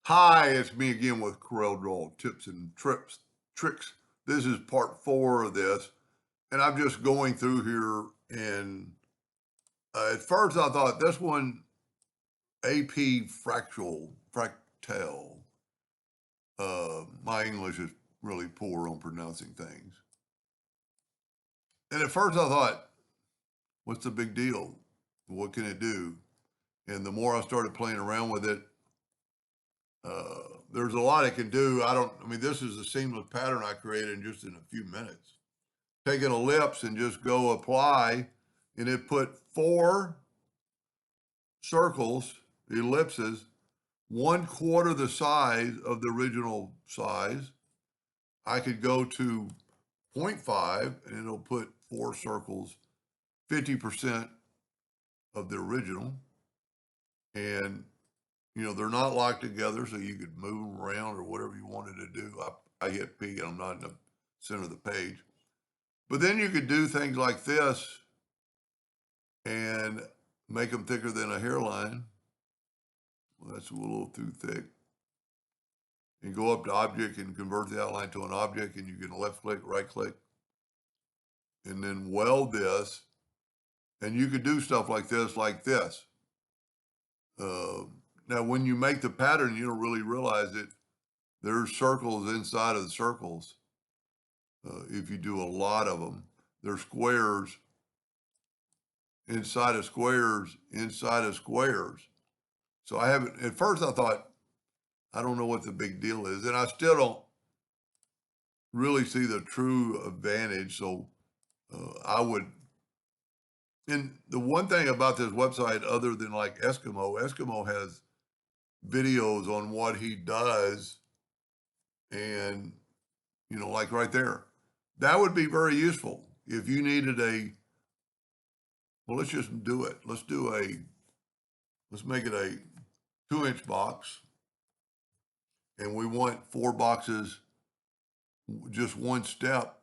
Hi, it's me again with Corel Draw Tips and Tricks. This is part 4 of this, and I'm just going through here. And at first, I thought this one, AP Fractal. My English is really poor on pronouncing things. And at first, I thought, what's the big deal? What can it do? And the more I started playing around with it, there's a lot it can do. I mean, this is a seamless pattern I created in a few minutes. Take an ellipse and just go apply, and it put 4 circles, ellipses, 1/4 the size of the original size. I could go to zero point 0.5 and it'll put 4 circles, 50% of the original. And, they're not locked together, so you could move them around or whatever you wanted to do. I hit P and I'm not in the center of the page. But then you could do things like this and make them thicker than a hairline. Well, that's a little too thick. And go up to object and convert the outline to an object, and you can left click, right click, and then weld this. And you could do stuff like this, like this. Uh, Now, when you make the pattern, you don't really realize it. There's circles inside of the circles. If you do a lot of them, there's squares inside of squares inside of squares. So I haven't, at first I thought, I don't know what the big deal is. And I still don't really see the true advantage. So I would, and the one thing about this website, other than like Eskimo has videos on what he does. And, like right there, that would be very useful if you needed well, let's just do it. Let's make it a 2-inch box. And we want 4 boxes, just one step.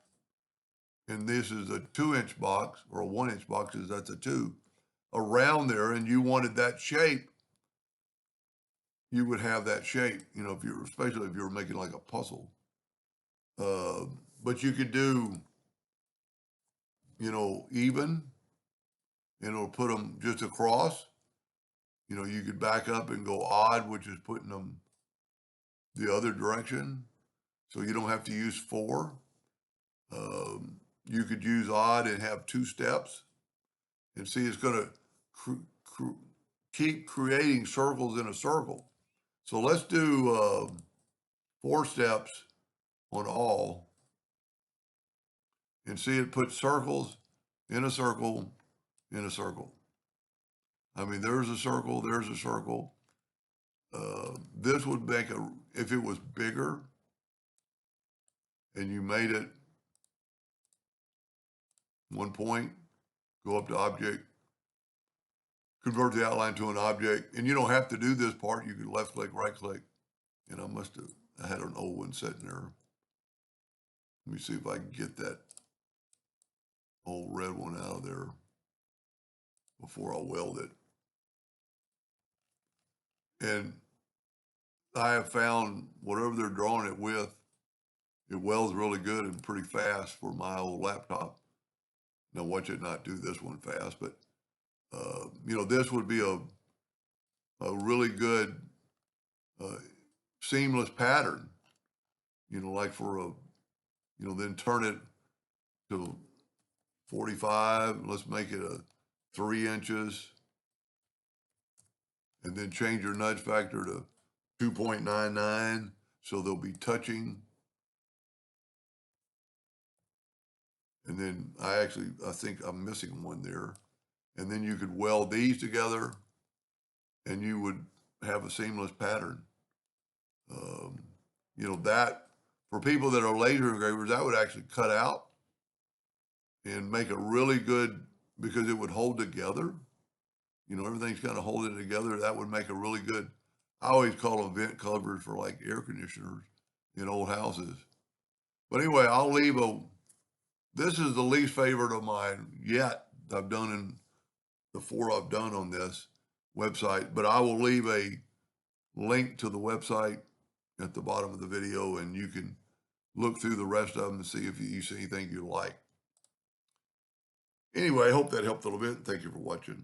And this is a 2-inch box, or a 1-inch box, that's a 2 around there. And you wanted that shape, you would have that shape, especially if you were making like a puzzle. But you could do, even, and it'll put them just across. You could back up and go odd, which is putting them the other direction. So you don't have to use 4. You could use odd and have 2 steps. And see, it's going to keep creating circles in a circle. So let's do 4 steps on all, and see, it puts circles in a circle in a circle. I mean, there's a circle, there's a circle. This would make if it was bigger and you made it 1 point, go up to object, convert the outline to an object, and you don't have to do this part. You can left click, right click, and I had an old one sitting there. Let me see if I can get that old red one out of there before I weld it. And I have found whatever they're drawing it with, it welds really good and pretty fast for my old laptop. Now watch it not do this one fast, but this would be a really good uh, seamless pattern. Like for then turn it to 45. Let's make it a 3 inches, and then change your nudge factor to 2.99, so they'll be touching. And then I think I'm missing one there. And then you could weld these together and you would have a seamless pattern. That for people that are laser engravers, that would actually cut out and make a really good, because it would hold together. Everything's kind of holding together. That would make a really good, I always call them vent covers for like air conditioners in old houses. But anyway, this is the least favorite of mine yet I've done in the 4 I've done on this website, but I will leave a link to the website at the bottom of the video, and you can look through the rest of them and see if you see anything you like. Anyway, I hope that helped a little bit. Thank you for watching.